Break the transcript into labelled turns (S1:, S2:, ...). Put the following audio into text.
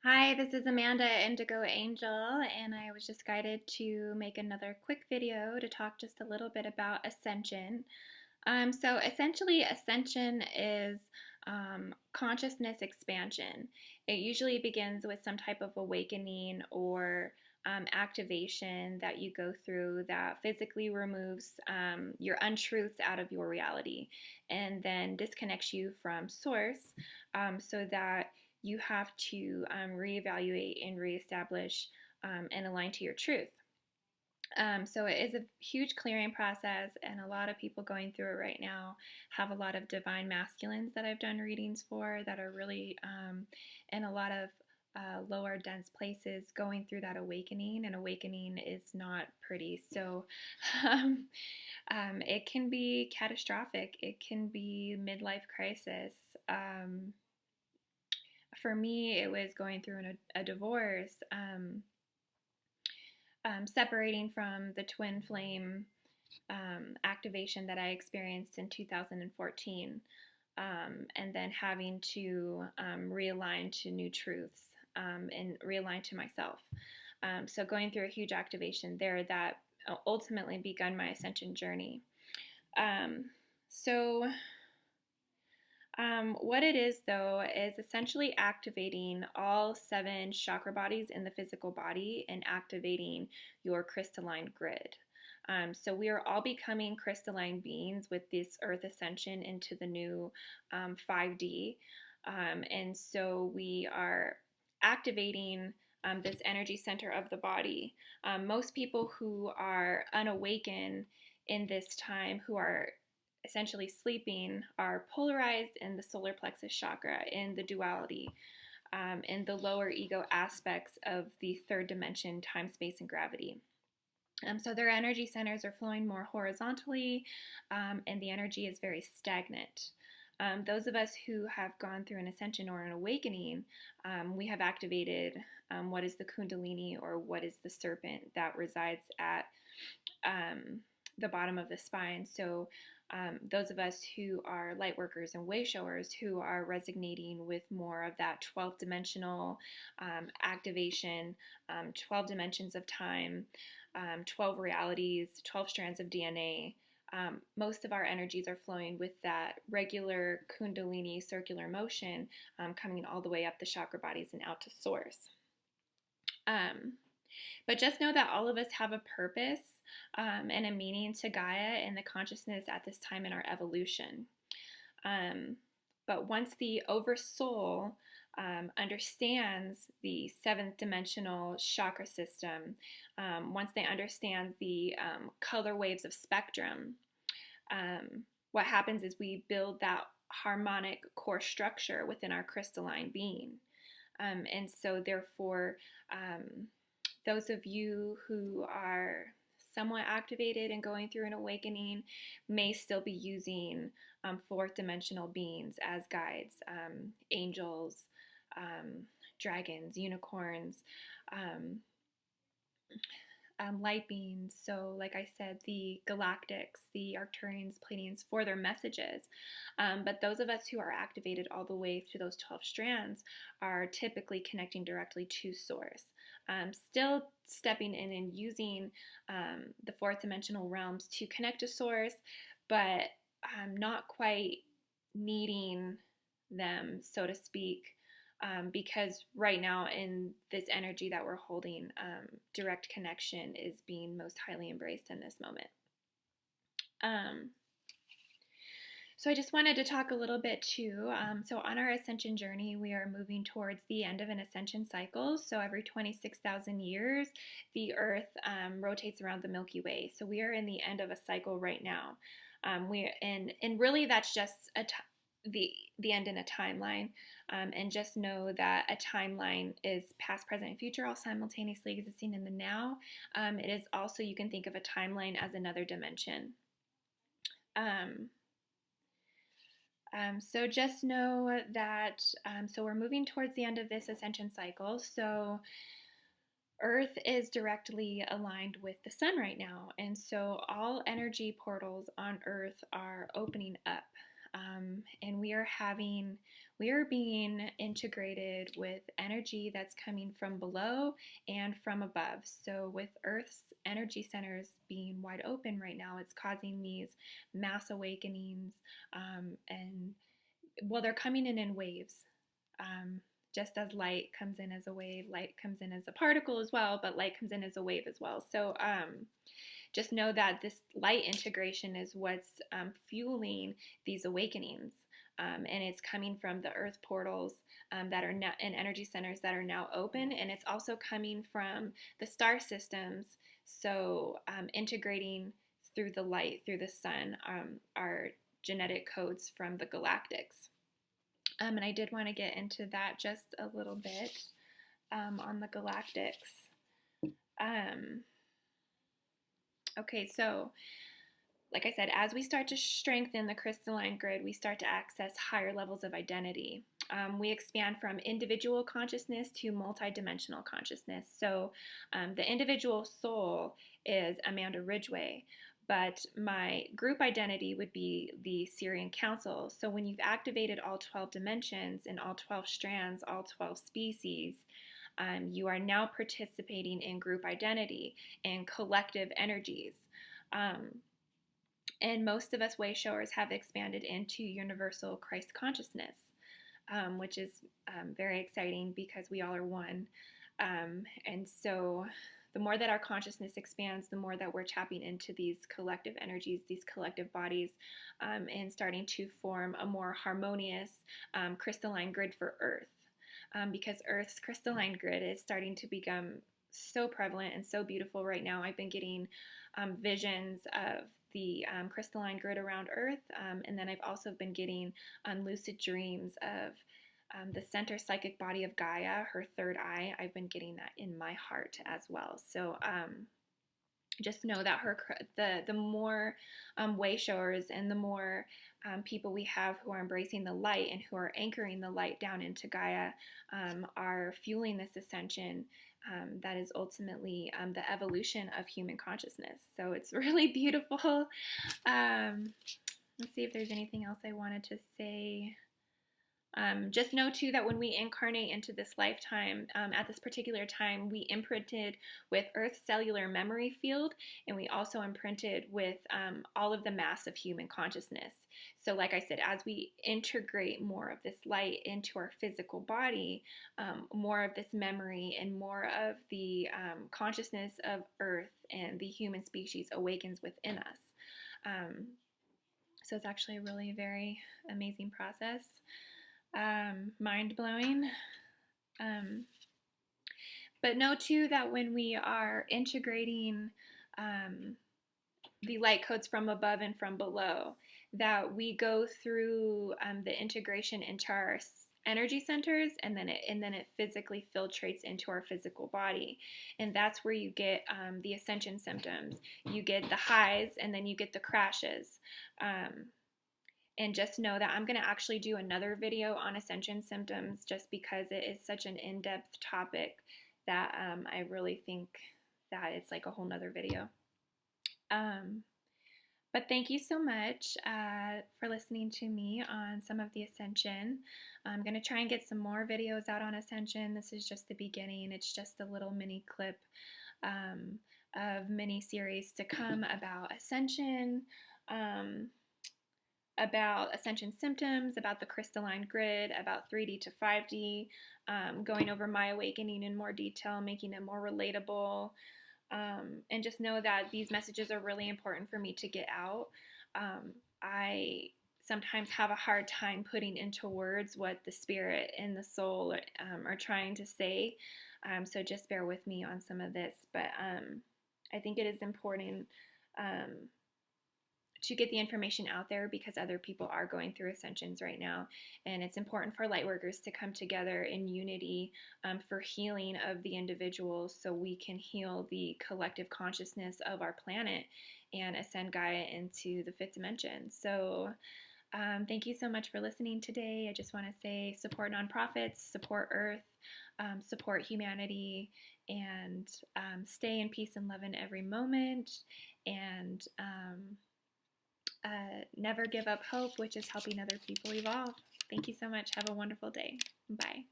S1: Hi, this is Amanda, IndigoAngel, and I was just guided to make another quick video to talk just a little bit about Ascension. So essentially, Ascension is consciousness expansion. It usually begins with some type of awakening or activation that you go through that physically removes your untruths out of your reality and then disconnects you from source so that you have to reevaluate and reestablish and align to your truth. So it is a huge clearing process, and a lot of people going through it right now have a lot of divine masculines that I've done readings for that are really in a lot of lower dense places going through that awakening, and awakening is not pretty. So um, it can be catastrophic, it can be midlife crisis. For me, it was going through a divorce. Separating from the twin flame activation that I experienced in 2014, and then having to realign to new truths and realign to myself. So going through a huge activation there that ultimately begun my ascension journey. Um, so what it is, though, is essentially activating all 7 chakra bodies in the physical body and activating your crystalline grid. So we are all becoming crystalline beings with this earth ascension into the new 5D. And so we are activating this energy center of the body. Most people who are unawakened in this time, who are essentially sleeping, are polarized in the solar plexus chakra, in the duality, in the lower ego aspects of the third dimension, time, space, and gravity. So their energy centers are flowing more horizontally, and the energy is very stagnant. Those of us who have gone through an ascension or an awakening, we have activated what is the kundalini, or what is the serpent that resides at the bottom of the spine. So those of us who are light workers and way showers, who are resonating with more of that 12th dimensional activation, 12 dimensions of time, 12 realities, 12 strands of DNA. Most of our energies are flowing with that regular kundalini circular motion, coming all the way up the chakra bodies and out to source. But just know that all of us have a purpose and a meaning to Gaia and the consciousness at this time in our evolution. But once the oversoul understands the 7th dimensional chakra system, once they understand the color waves of spectrum, what happens is we build that harmonic core structure within our crystalline being. And so therefore, those of you who are somewhat activated and going through an awakening may still be using 4th dimensional beings as guides, angels, dragons, unicorns, light beings. So like I said, the galactics, the Arcturians, Pleiadians, for their messages. But those of us who are activated all the way through those 12 strands are typically connecting directly to source. Still stepping in and using the 4th dimensional realms to connect to source, but not quite needing them, so to speak, because right now in this energy that we're holding, direct connection is being most highly embraced in this moment. So I just wanted to talk a little bit too. So on our ascension journey, we are moving towards the end of an ascension cycle. So every 26,000 years, the Earth rotates around the Milky Way. So we are in the end of a cycle right now. And really that's just the end in a timeline. And just know that a timeline is past, present, and future all simultaneously existing in the now. It is also, you can think of a timeline as another dimension. So just know that, so we're moving towards the end of this ascension cycle. So Earth is directly aligned with the sun right now. And so all energy portals on Earth are opening up. And we are having we are being integrated with energy that's coming from below and from above. So, with Earth's energy centers being wide open right now, it's causing these mass awakenings. And well, they're coming in waves. Um, just as light comes in as a wave, light comes in as a particle as well, but light comes in as a wave as well. So, just know that this light integration is what's fueling these awakenings. And it's coming from the earth portals that are now and energy centers that are now open, and it's also coming from the star systems. So integrating through the light, through the sun, our genetic codes from the galactics. And I did want to get into that just a little bit on the galactics. Okay, so like I said, as we start to strengthen the crystalline grid, we start to access higher levels of identity. We expand from individual consciousness to multidimensional consciousness. So the individual soul is Amanda Ridgway, but my group identity would be the Syrian Council. So when you've activated all 12 dimensions and all 12 strands, all 12 species, you are now participating in group identity and collective energies. And most of us way showers have expanded into universal Christ consciousness, which is very exciting because we all are one. And so the more that our consciousness expands, the more that we're tapping into these collective energies, these collective bodies, and starting to form a more harmonious crystalline grid for Earth. Because Earth's crystalline grid is starting to become so prevalent and so beautiful right now. I've been getting visions of the crystalline grid around Earth, and then I've also been getting lucid dreams of the center psychic body of Gaia, her third eye. I've been getting that in my heart as well. So just know that the more way showers and the more people we have who are embracing the light and who are anchoring the light down into Gaia are fueling this ascension that is ultimately the evolution of human consciousness. So it's really beautiful. Let's see if there's anything else I wanted to say. Just know too that when we incarnate into this lifetime, at this particular time, we imprinted with Earth's cellular memory field, and we also imprinted with all of the mass of human consciousness. So, like I said, as we integrate more of this light into our physical body, more of this memory and more of the consciousness of Earth and the human species awakens within us. So it's actually a really very amazing process. Mind-blowing. But know too that when we are integrating the light codes from above and from below, that we go through the integration into our energy centers, and then it physically filtrates into our physical body, and that's where you get the ascension symptoms. You get the highs, and then you get the crashes. And just know that I'm going to actually do another video on ascension symptoms just because it is such an in-depth topic that I really think that it's like a whole nother video. But thank you so much for listening to me on some of the ascension. I'm going to try and get some more videos out on ascension. This is just the beginning. It's just a little mini clip of mini series to come about ascension. About ascension symptoms, about the crystalline grid, about 3D to 5D, going over my awakening in more detail, making it more relatable, and just know that these messages are really important for me to get out. I sometimes have a hard time putting into words what the spirit and the soul are trying to say, so just bear with me on some of this, but I think it is important to get the information out there because other people are going through ascensions right now, and it's important for lightworkers to come together in unity for healing of the individuals so we can heal the collective consciousness of our planet and ascend Gaia into the fifth dimension. So thank you so much for listening today. I just want to say support nonprofits, support Earth, support humanity, and stay in peace and love in every moment, and never give up hope, which is helping other people evolve. Thank you so much. Have a wonderful day. Bye.